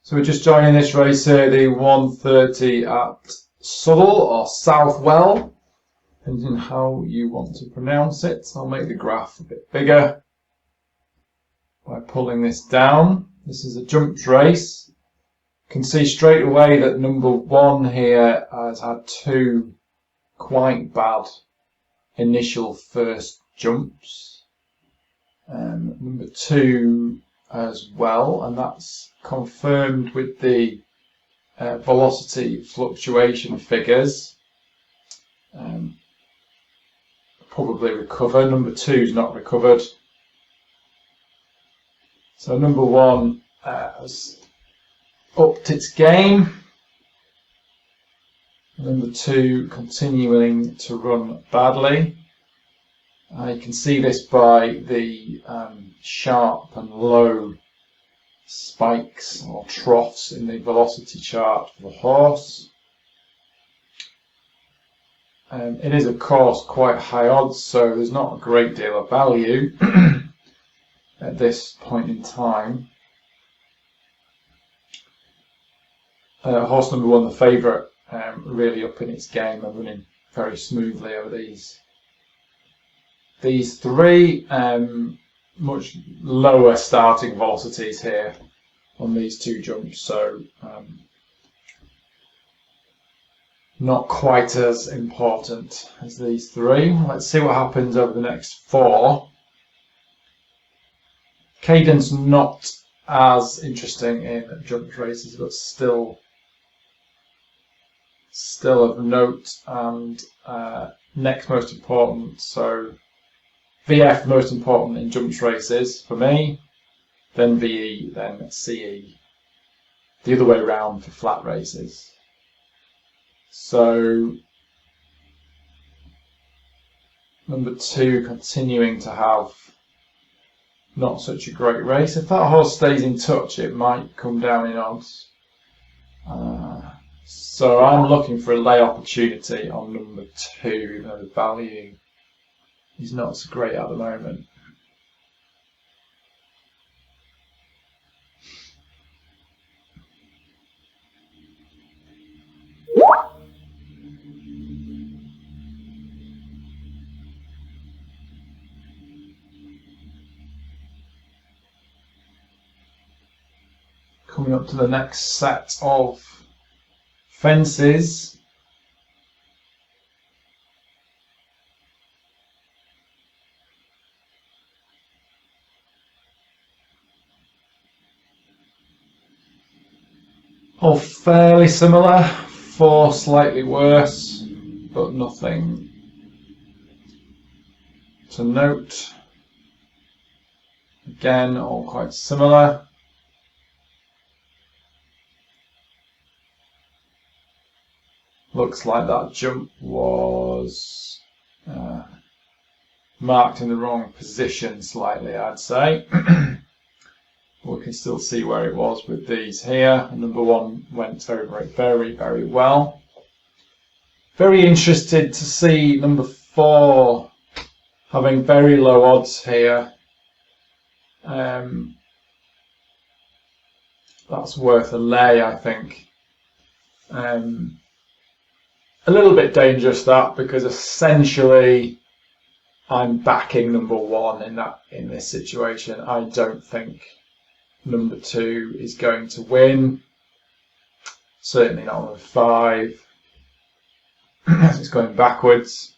So we're just joining this race here, the 1:30 at Southwell or Southwell, depending on how you want to pronounce it. I'll make the graph a bit bigger by pulling this down. This is a jumps race. You can see straight away that number 1 here has had 2 quite bad initial first jumps. Number 2 as well, and that's confirmed with the velocity fluctuation figures. Probably recover. Number 2's not recovered. So number 1 has upped its game. Number 2 continuing to run badly. You can see this by the sharp and low spikes or troughs in the velocity chart for the horse. It is of course quite high odds, so there's not a great deal of value at this point in time. Horse number 1, the favourite, really up in its game and running very smoothly over these 3. Much lower starting velocities here on these 2 jumps, so not quite as important as these 3. Let's see what happens over the next 4. Cadence not as interesting in jump races, but still of note, and next most important. So VF most important in jumps races for me, then VE, then CE. The other way around for flat races. So number 2 continuing to have not such a great race. If that horse stays in touch, it might come down in odds. So I'm looking for a lay opportunity on number 2, even though the value is not so great at the moment. Coming up to the next set of fences. All fairly similar, 4 slightly worse, but nothing to note. Again, all quite similar. Looks like that jump was marked in the wrong position slightly, I'd say. We can still see where it was with these here. And number 1 went very well. Very interested to see number 4 having very low odds here. That's worth a lay, I think. A little bit dangerous that, because essentially I'm backing number 1 in this situation. I don't think number 2 is going to win. Certainly not number 5. It's going backwards.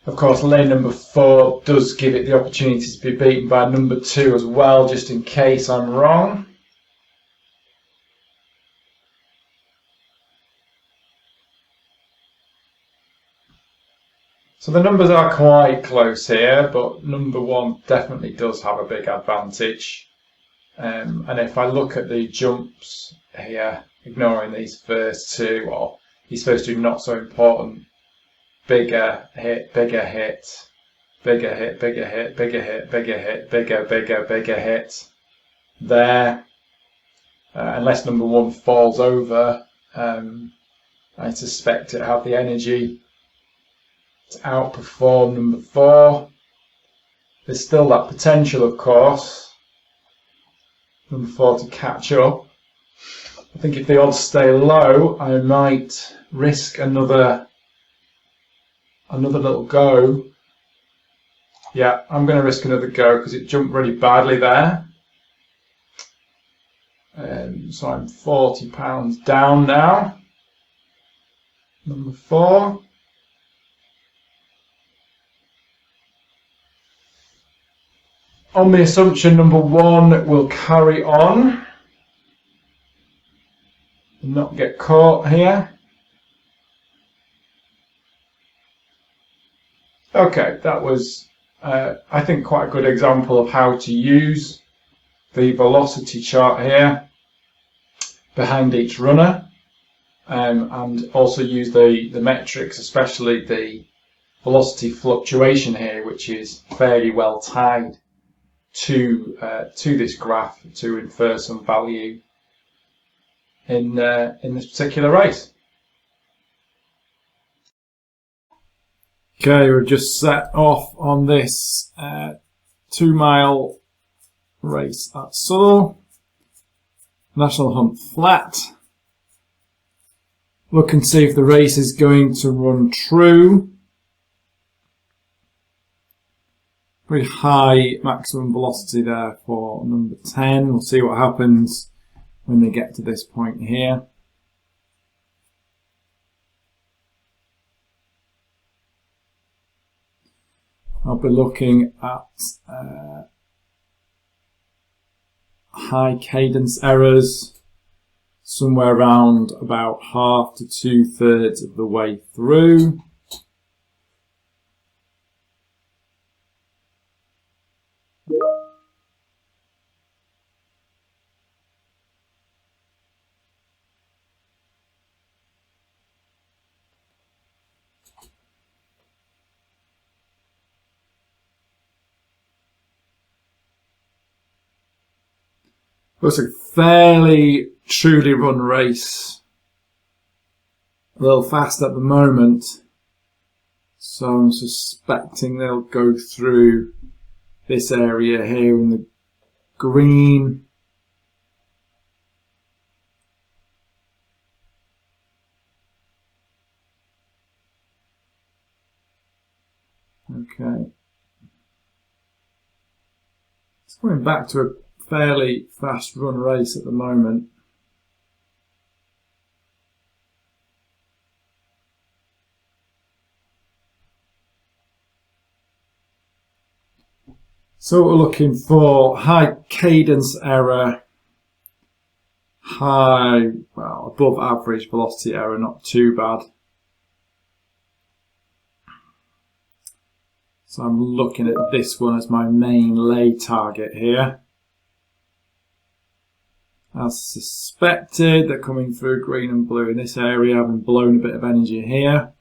Of course, lane number 4 does give it the opportunity to be beaten by number 2 as well, just in case I'm wrong. So the numbers are quite close here, but number 1 definitely does have a big advantage. And if I look at the jumps here, ignoring these first 2, or these first 2 not so important, bigger hit, bigger hit, bigger hit, bigger hit, bigger hit, bigger hit, bigger hit there. Unless number 1 falls over, I suspect it have the energy to outperform number 4. There's still that potential, of course, number 4 to catch up. I think if the odds stay low, I might risk another little go. Yeah, I'm going to risk another go because it jumped really badly there. So I'm £40 down now. Number 4. On the assumption number 1 will carry on and not get caught here. Okay, that was, I think, quite a good example of how to use the velocity chart here behind each runner, and also use the metrics, especially the velocity fluctuation here, which is fairly well tied to this graph to infer some value in this particular race. Okay, we're just set off on this 2-mile race at Southall. National Hunt Flat. Look and see if the race is going to run true. Pretty high maximum velocity there for number 10. We'll see what happens when they get to this point here. I'll be looking at high cadence errors somewhere around about half to 2/3 of the way through. Looks like a fairly truly run race. A little fast at the moment, so I'm suspecting they'll go through this area here in the green. Okay. It's going back to a fairly fast run race at the moment. So we're looking for high cadence error, above average velocity error, not too bad. So I'm looking at this one as my main lay target here. As suspected, they're coming through green and blue in this area, having blown a bit of energy here.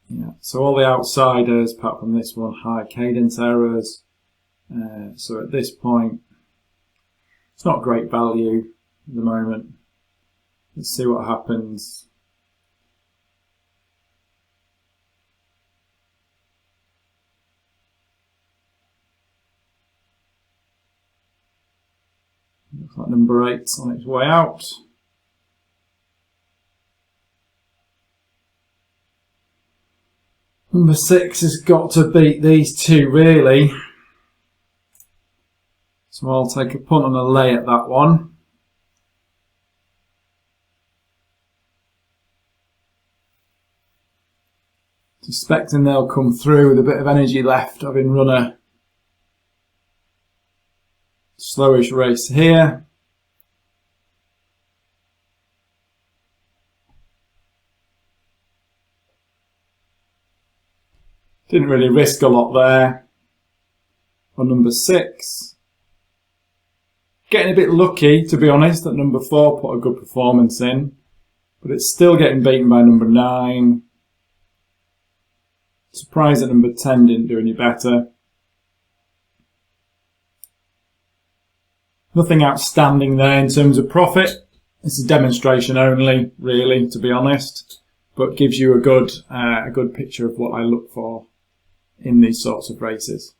Yeah, so all the outsiders, apart from this one, high cadence errors. So at this point, it's not great value at the moment. Let's see what happens. Looks like number 8's on its way out. Number 6 has got to beat these two, really. So I'll take a punt on a lay at that one. Suspecting they'll come through with a bit of energy left, having run a slowish race here. Didn't really risk a lot there on number 6. Getting a bit lucky, to be honest, that number 4 put a good performance in, but it's still getting beaten by number 9. Surprised that number 10 didn't do any better. Nothing outstanding there in terms of profit. It's a demonstration only, really, to be honest, but gives you a good picture of what I look for in these sorts of races.